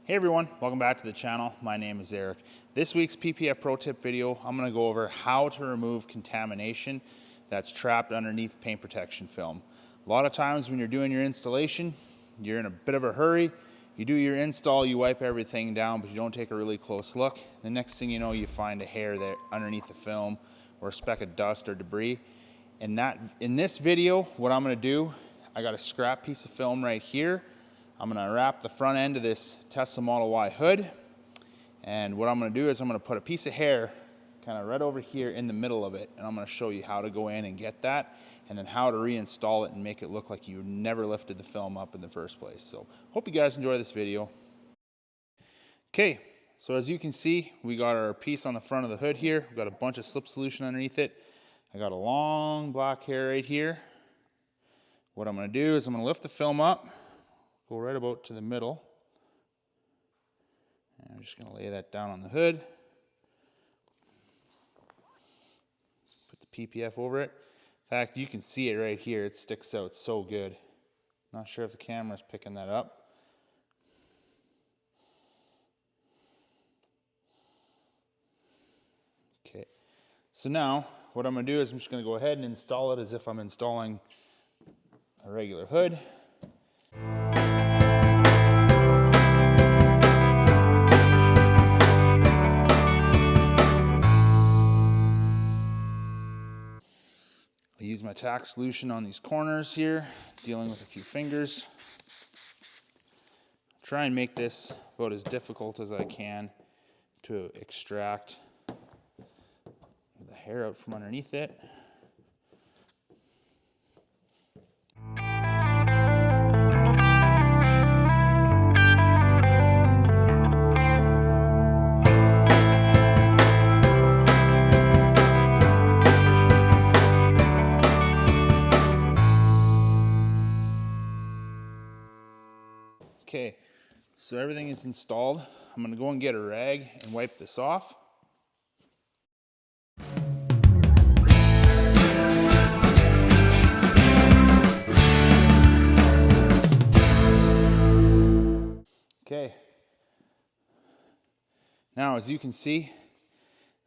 Hey everyone, welcome back to the channel. My name is Eric. This week's PPF Pro Tip video, I'm going to go over how to remove contamination that's trapped underneath paint protection film. A lot of times when you're doing your installation, you're in a bit of a hurry. You do your install, you wipe everything down, but you don't take a really close look. The next thing you know, you find a hair there underneath the film or a speck of dust or debris. And in this video, what I'm going to do, I got a scrap piece of film right here. I'm going to wrap the front end of this Tesla Model Y hood, and what I'm going to do is I'm going to put a piece of hair kind of right over here in the middle of it, and I'm going to show you how to go in and get that, and then how to reinstall it and make it look like you never lifted the film up in the first place. So hope you guys enjoy this video. Okay, so as you can see, we got our piece on the front of the hood here. We've got a bunch of slip solution underneath it. I got a long black hair right here. What I'm going to do is I'm going to lift the film up, go right about to the middle, and I'm just going to lay that down on the hood, put the PPF over it. In fact, you can see it right here, it sticks out so good. Not sure if the camera's picking that up. Okay, so now what I'm going to do is I'm just going to go ahead and install it as if I'm installing a regular hood. I use my tack solution on these corners here, dealing with a few fingers. Try and make this about as difficult as I can to extract the hair out from underneath it. Okay, so everything is installed. I'm going to go and get a rag and wipe this off. Okay, now as you can see,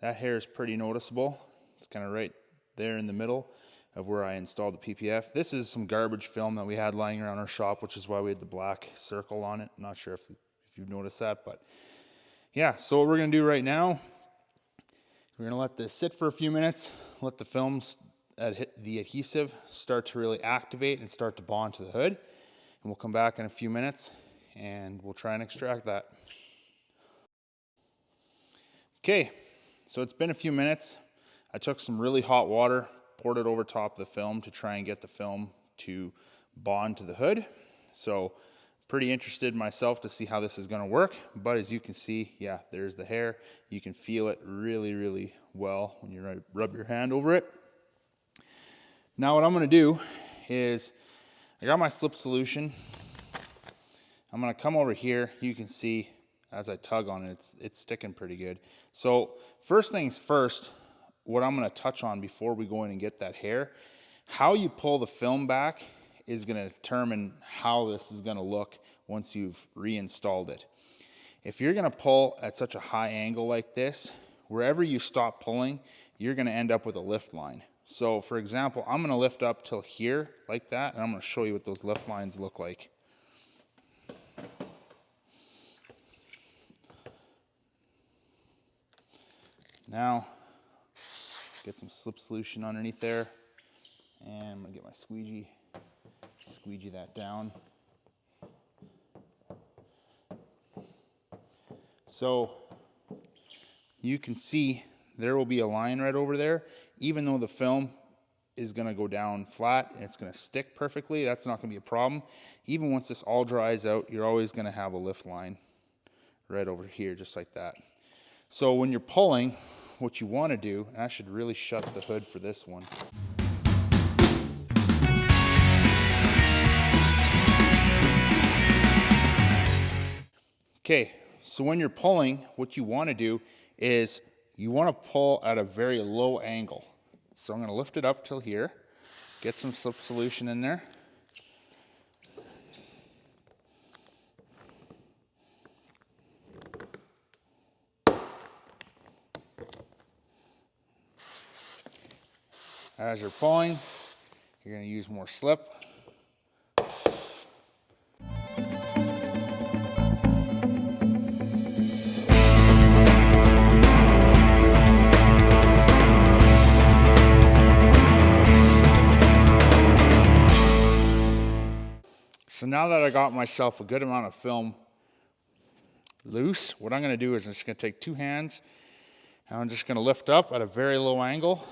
that hair is pretty noticeable. It's kind of right there in the middle of where I installed the PPF. This is some garbage film that we had lying around our shop, which is why we had the black circle on it. I'm not sure if you've noticed that, but yeah, so what we're going to do right now, we're going to let this sit for a few minutes, let the film, the adhesive start to really activate and start to bond to the hood, and we'll come back in a few minutes and we'll try and extract that. Okay, so it's been a few minutes. I took some really hot water, poured it over top of the film to try and get the film to bond to the hood. So pretty interested myself to see how this is going to work, but as you can see, yeah, there's the hair. You can feel it really well when you rub your hand over it. Now what I'm going to do is I got my slip solution. I'm going to come over here. You can see as I tug on it, it's sticking pretty good. So first things first, what I'm going to touch on before we go in and get that hair, how you pull the film back is going to determine how this is going to look once you've reinstalled it. If you're going to pull at such a high angle like this, wherever you stop pulling, you're going to end up with a lift line. So for example, I'm going to lift up till here like that, and I'm going to show you what those lift lines look like. Now, get some slip solution underneath there, and I'm going to get my squeegee that down. So you can see there will be a line right over there. Even though the film is going to go down flat and it's going to stick perfectly, that's not going to be a problem. Even once this all dries out, you're always going to have a lift line right over here, just like that. So when you're pulling, what you want to do, and I should really shut the hood for this one. Okay, so when you're pulling, what you want to do is you want to pull at a very low angle. So I'm going to lift it up till here, get some slip solution in there. As you're pulling, you're going to use more slip. So now that I got myself a good amount of film loose, what I'm going to do is I'm just going to take 2 hands and I'm just going to lift up at a very low angle.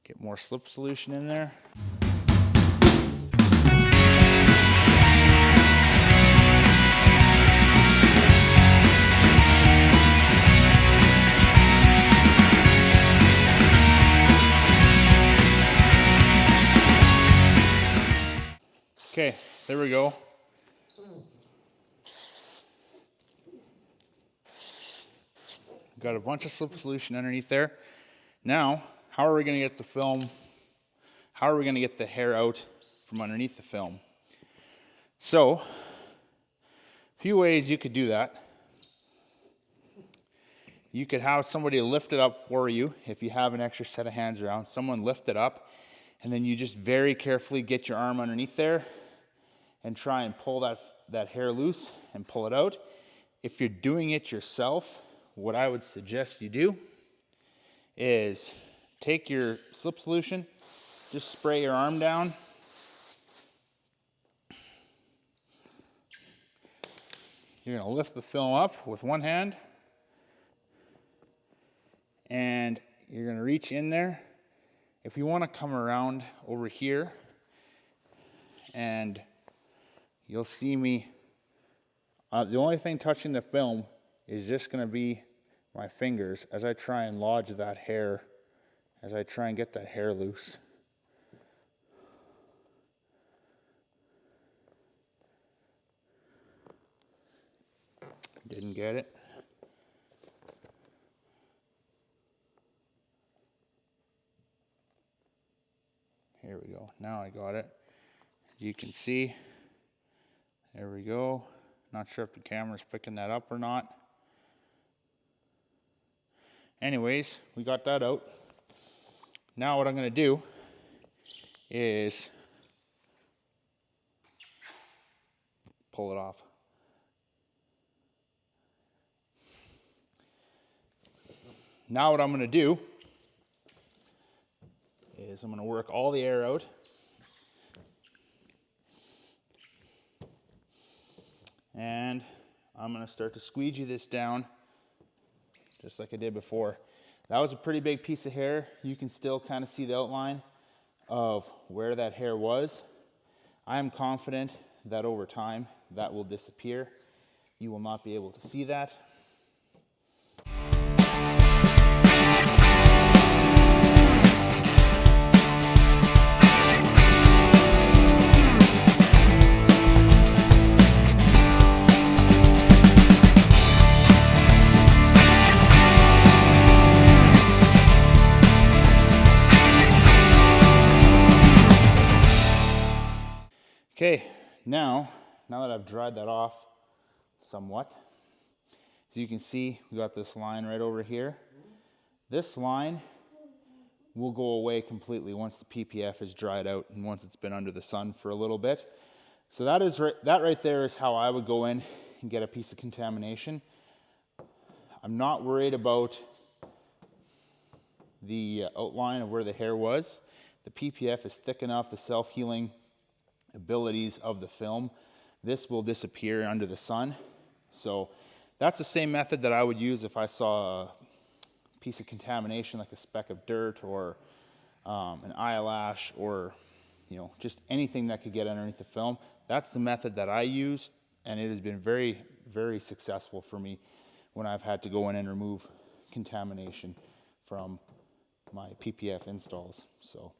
Get more slip solution in there. Okay, there we go. Got a bunch of slip solution underneath there. Now, how are we going to get the film, how are we going to get the hair out from underneath the film? So, a few ways you could do that. You could have somebody lift it up for you if you have an extra set of hands around. Someone lift it up, and then you just very carefully get your arm underneath there and try and pull that hair loose and pull it out. If you're doing it yourself, what I would suggest you do is take your slip solution, just spray your arm down. You're going to lift the film up with one hand, and you're going to reach in there. If you want to come around over here, and you'll see me, the only thing touching the film is just going to be my fingers as I try and lodge that hair, as I try and get that hair loose. Didn't get it. Here we go. Now I got it. As you can see, there we go. Not sure if the camera's picking that up or not. Anyways, we got that out. Now what I'm going to do is pull it off. Now what I'm going to do is I'm going to work all the air out. And I'm going to start to squeegee this down just like I did before. That was a pretty big piece of hair. You can still kind of see the outline of where that hair was. I am confident that over time that will disappear. You will not be able to see that. Okay, now that I've dried that off somewhat, as you can see, we got this line right over here. This line will go away completely once the PPF is dried out and once it's been under the sun for a little bit. So that right there is how I would go in and get a piece of contamination. I'm not worried about the outline of where the hair was. The PPF is thick enough, the self-healing abilities of the film, this will disappear under the sun. So that's the same method that I would use if I saw a piece of contamination like a speck of dirt or an eyelash or just anything that could get underneath the film. That's the method that I used, and it has been very, very successful for me when I've had to go in and remove contamination from my PPF installs. So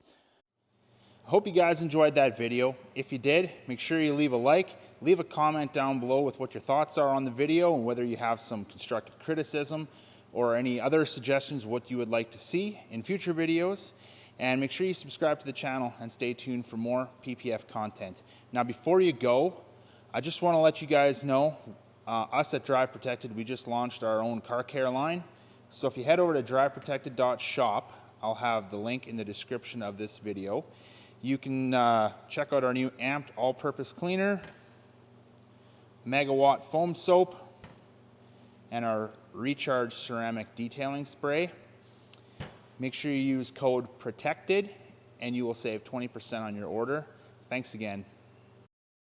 I hope you guys enjoyed that video. If you did, make sure you leave a like, leave a comment down below with what your thoughts are on the video and whether you have some constructive criticism or any other suggestions what you would like to see in future videos. And make sure you subscribe to the channel and stay tuned for more PPF content. Now before you go, I just want to let you guys know Us at Drive Protected, we just launched our own car care line. So if you head over to driveprotected.shop, I'll have the link in the description of this video. You can check out our new amped all-purpose cleaner, megawatt foam soap, and our recharge ceramic detailing spray. Make sure you use code PROTECTED and you will save 20% on your order. Thanks again.